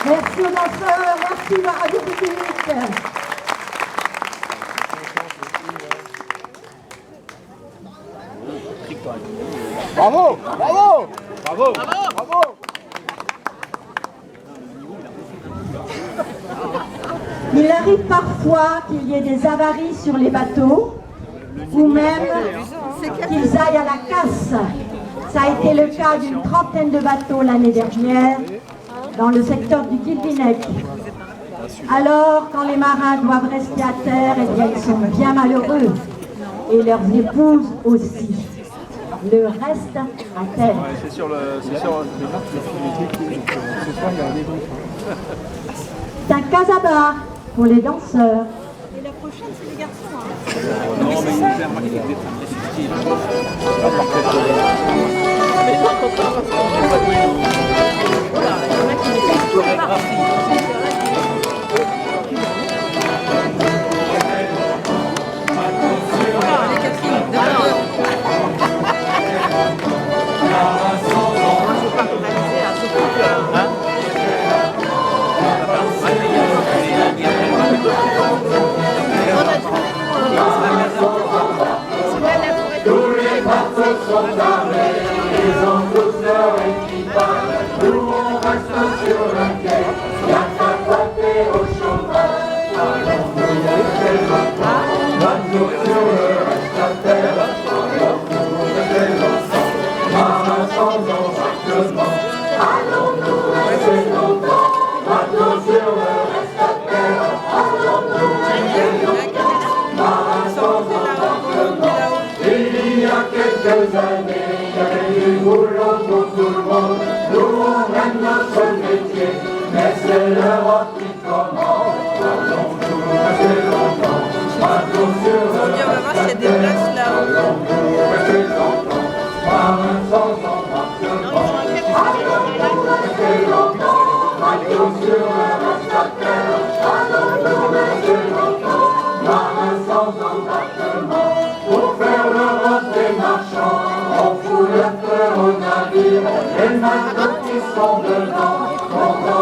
Merci aux danseurs, merci la radio publique. Bravo, bravo, bravo, bravo. Il arrive parfois qu'il y ait des avaries sur les bateaux ou même qu'ils aillent à la casse. Ça a été le cas d'une trentaine de bateaux l'année dernière dans le secteur du Guilvinec. Alors, quand les marins doivent rester à terre, eh bien, ils sont bien malheureux. Et leurs épouses aussi. Le reste à terre. C'est sur le... C'est un casabar pour les danseurs. Et la prochaine, c'est les garçons. Hein. Non, mais c'est un marketing Les marins qui sont dedans,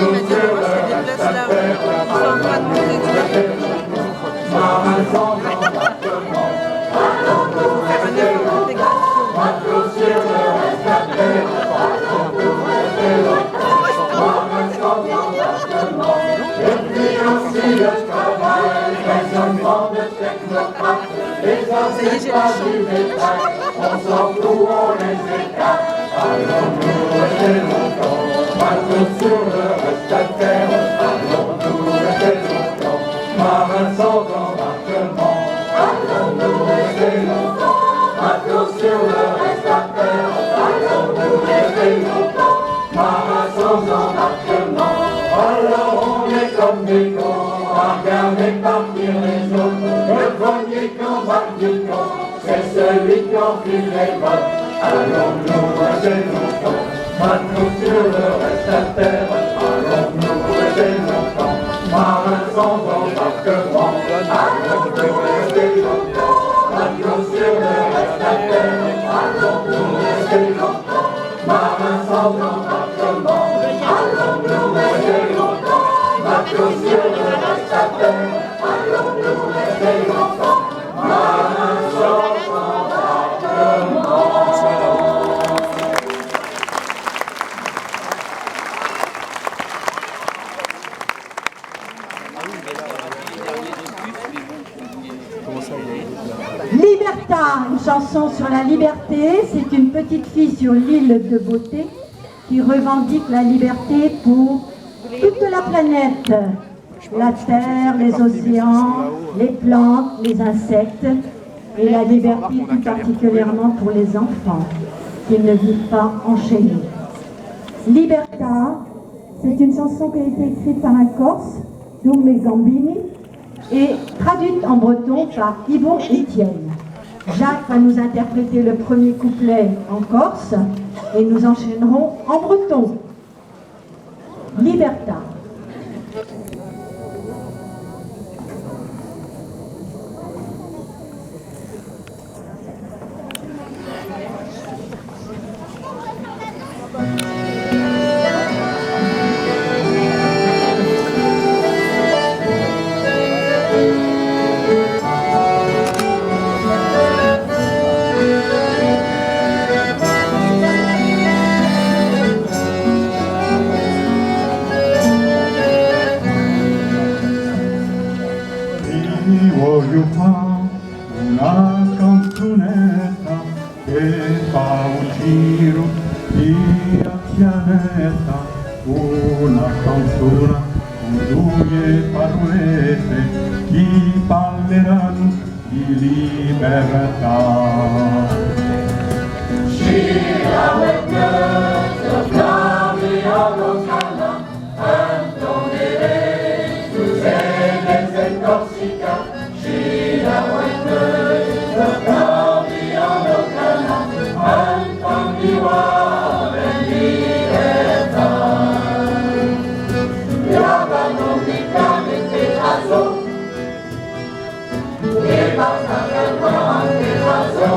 il m'a dit moi je fais des places là où ils sont en train de monter. Il faut faire un effort ça y est, j'ai la chance. On s'en fout, on les écarte. Allons-nous rester longtemps, bateau sur le reste de terre. Allons-nous rester longtemps, marins sans embarquement. Allons-nous rester longtemps, bateau sur le reste de terre. Allons-nous rester longtemps, marins sans embarquement. Alors on est comme des cons, à regarder partir les autres. Le premier qu'on va du con, c'est celui qui enfile les bottes. Allons-nous rester longtemps, bateau sur le reste de terre. Allons-nous rester longtemps, marins sans embarquement. Allons-nous rester longtemps, bateau sur le reste de terre. Allons-nous rester longtemps, marins sans embarquement. Allons-nous rester longtemps, bateau sur le reste de terre. Allons-nous rester longtemps, marins sans embarquement. Liberta, une chanson sur la liberté. C'est une petite fille sur l'île de Beauté qui revendique la liberté pour toute la planète. La terre, les océans, les plantes, les insectes. Et la liberté tout particulièrement pour les enfants, qu'ils ne vivent pas enchaînés. Liberta, c'est une chanson qui a été écrite par un Corse, Doumbé Gambini, et traduite en breton par Yvon Etienne. Jacques va nous interpréter le premier couplet en corse et nous enchaînerons en breton. Liberta. Voglio fare una canzonetta che fa un giro via pianeta, una canzone con due parolette che parleranno di libertà. Gira with girls, the glory of Osana, Antonere, Suzenes and Corsica. Gira with girls, the glory of Osana, Antonio and libertà. Lavano di cane che azzo, e basta per quante azzo.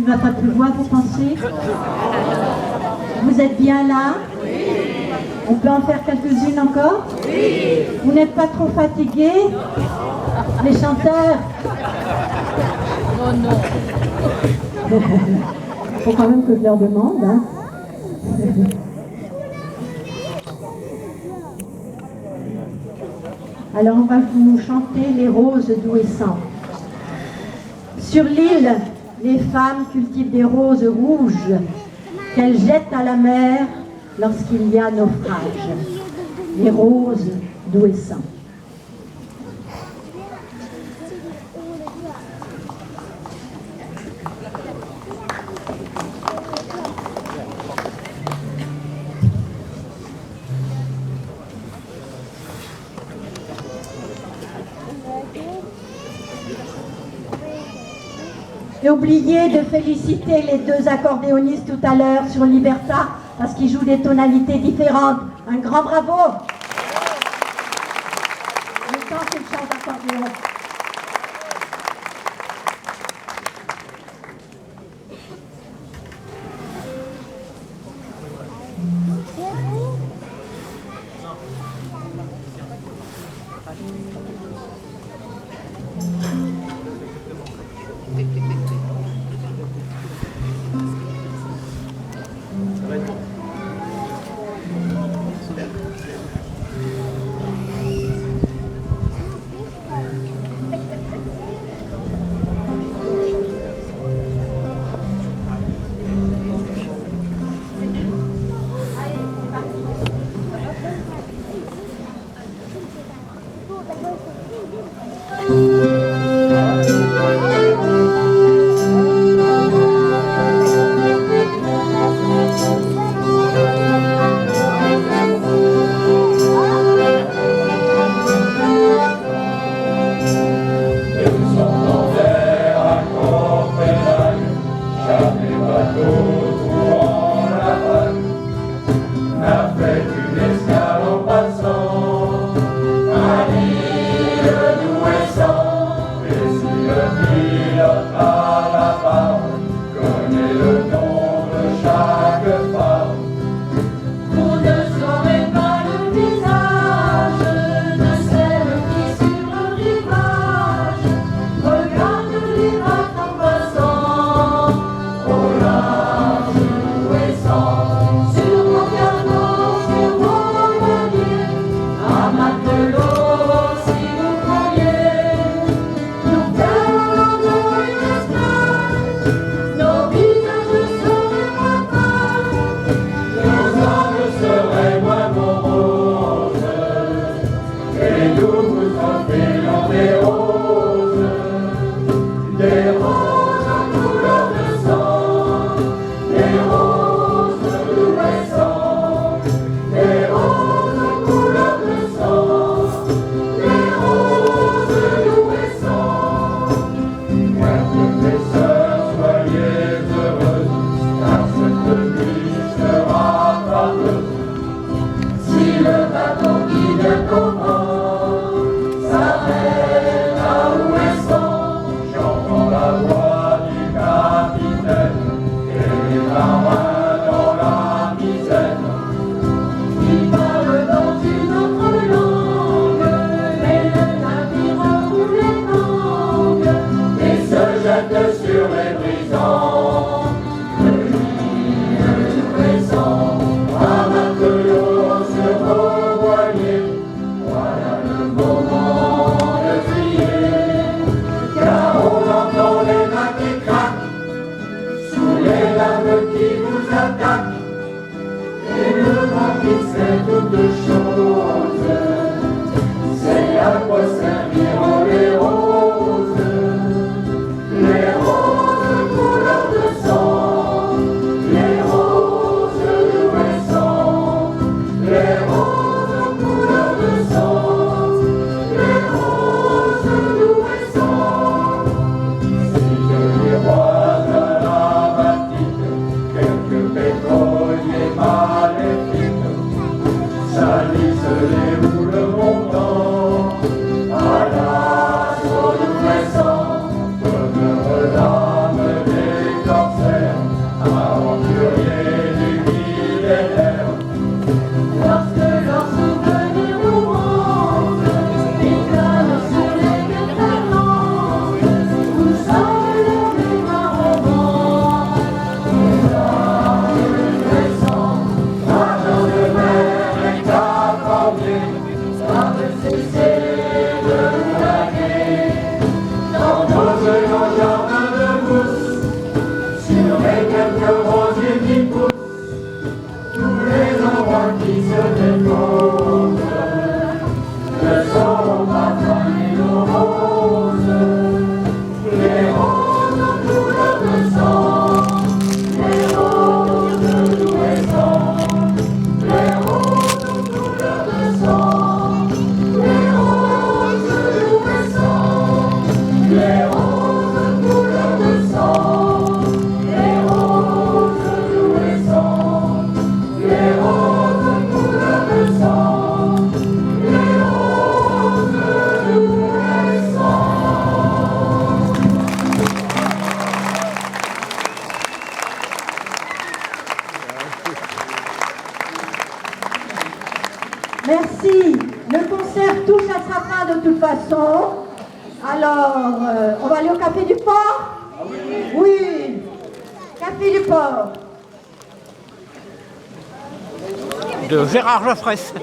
va pas pleuvoir, vous pensez? Vous êtes bien là? On peut en faire quelques-unes encore? Vous n'êtes pas trop fatigués? Les chanteurs? Oh non. Il faut quand même que je leur demande. Hein. Alors on va vous chanter les roses d'Ouessant. Sur l'île, les femmes cultivent des roses rouges qu'elles jettent à la mer lorsqu'il y a naufrage. Les roses d'Ouessant. J'ai oublié de féliciter les deux accordéonistes tout à l'heure sur Liberta parce qu'ils jouent des tonalités différentes. Un grand bravo! Le temps qu'ils chantent accordéon. Escale au passant, à l'île d'Ouessant. Alors, on va aller au Café du Port? Oui. Café du Port. De Gérard Geoffresse.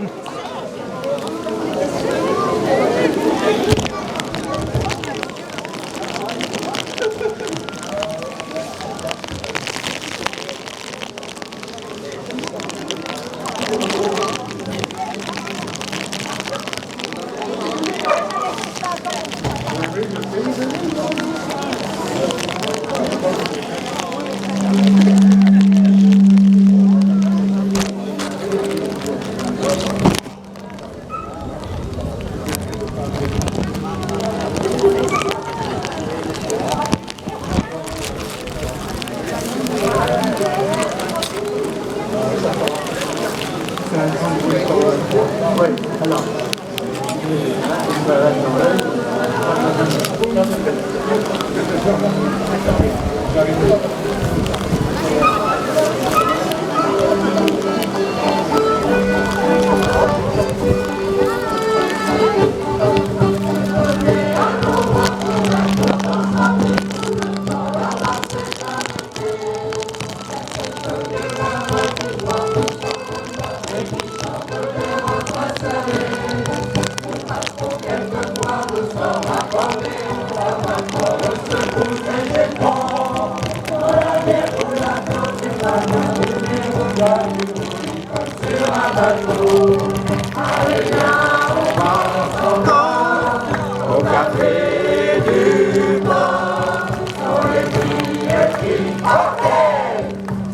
Au café du port, sur les billets qui partaient,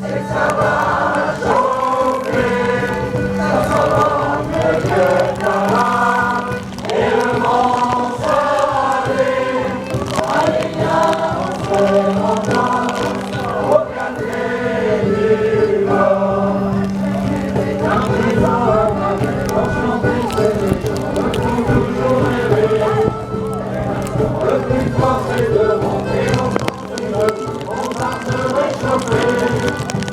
c'est que ça va chauffer, ça sent bon le vieux tabac et le vent salé. Allez viens, on se rencontre au café du port. Les cafés d'or, on chantait, c'est les gens qui toujours rêvé. Le plus fort c'est de monter ensemble, on va se réchauffer.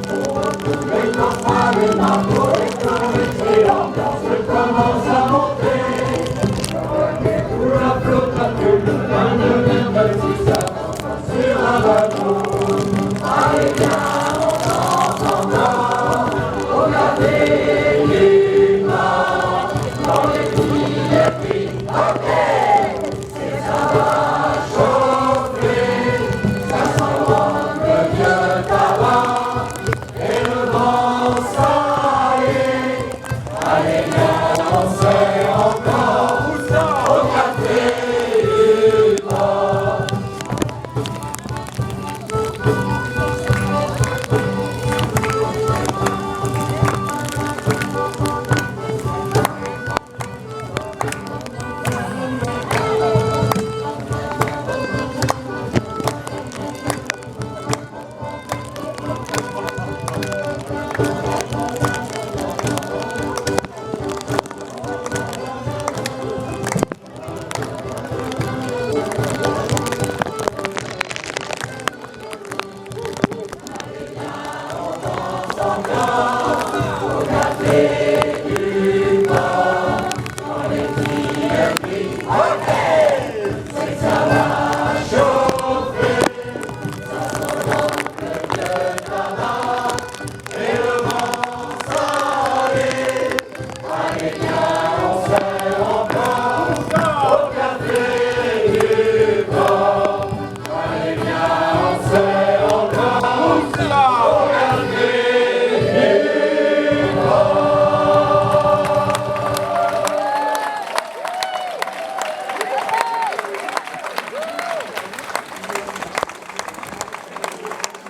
On retrouve nos femmes et Margot et Chloé, et l'ambiance commence à monter. Sous la flotte, la plume, le pain de merde, si ça danse sur un bateau. Allez viens, on danse encore, au café du port, dans les billets qui partaient. Ça va chauffer, ça sent bon le vieux tabac et le vent salé. Allez viens, on sait encore au café du port.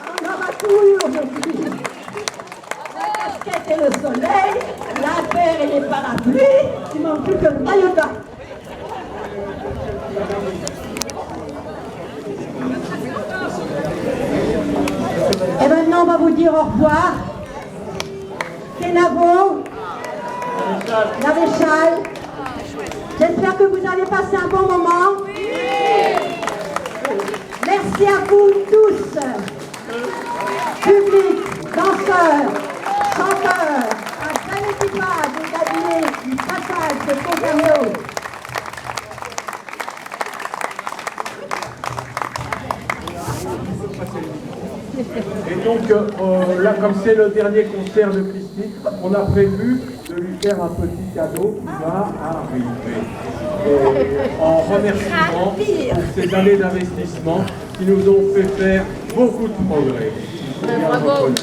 On aura tout eu aujourd'hui. La casquette et le soleil, la terre et les parapluies, il manque plus que le maillot de bain. Et maintenant, on va vous dire au revoir. Kenavo, Maréchal, j'espère que vous avez passé un bon moment. Merci à vous tous, public, danseurs, chanteurs, un bel équipage des cabinets du passage de Concarneau. Et donc là, comme c'est le dernier concert de Christine, on a prévu de lui faire un petit cadeau qui va arriver. Et en remerciement pour ces années d'investissement qui nous ont fait faire beaucoup de progrès. Bravo.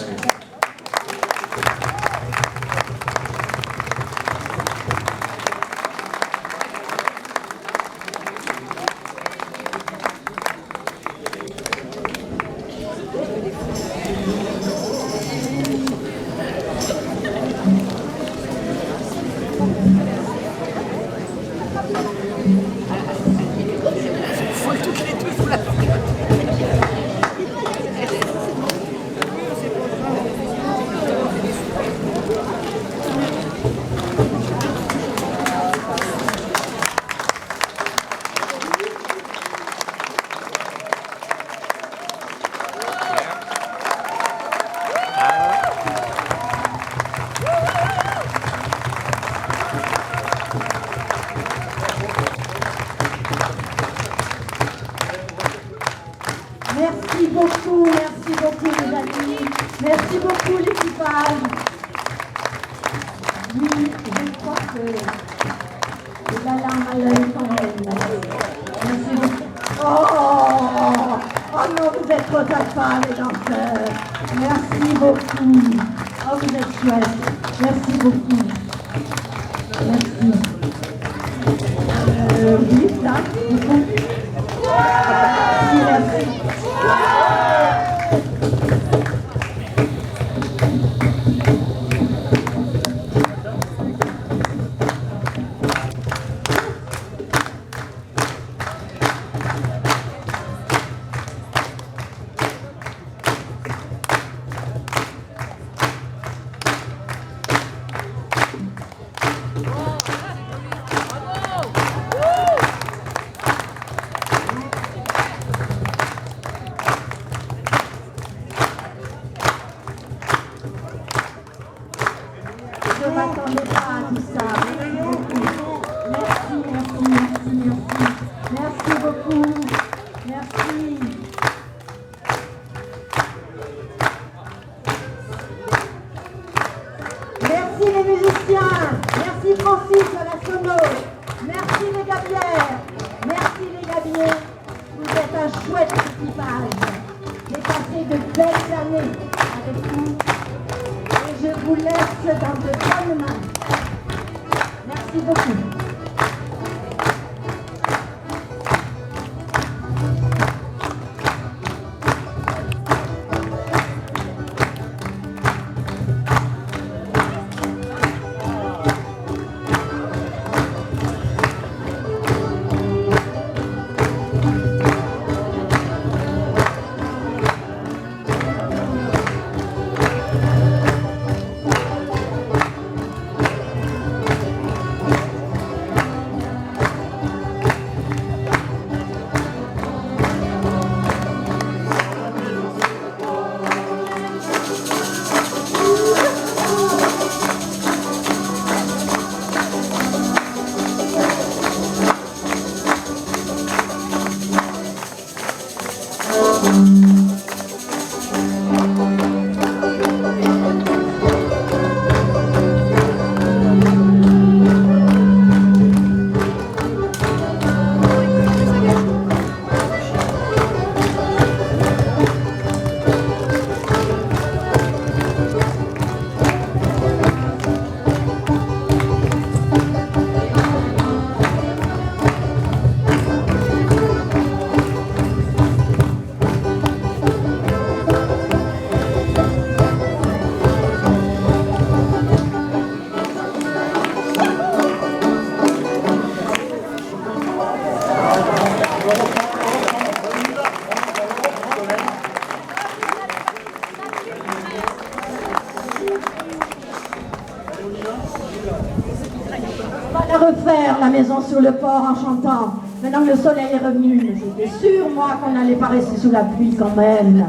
Merci beaucoup les amis, merci beaucoup l'équipage. Oui, je crois que c'est la larme à l'œil quand même. Merci beaucoup. Oh non, vous êtes trop sympas les danseurs. Merci beaucoup. Oh, vous êtes chouettes. Merci beaucoup. Merci. Oui, là, beaucoup. Merci. Je ne m'attendais pas à tout ça. Merci beaucoup. Merci beaucoup. Merci. Merci les musiciens. Merci Francis de la sono. Merci les gabières. Merci les gabiers. Vous êtes un chouette équipage. J'ai passé de belles années avec vous. Je vous laisse dans de bonnes mains. Merci beaucoup. On va refaire la maison sur le port en chantant. Maintenant que le soleil est revenu, j'étais sûre, moi, qu'on n'allait pas rester sous la pluie quand même.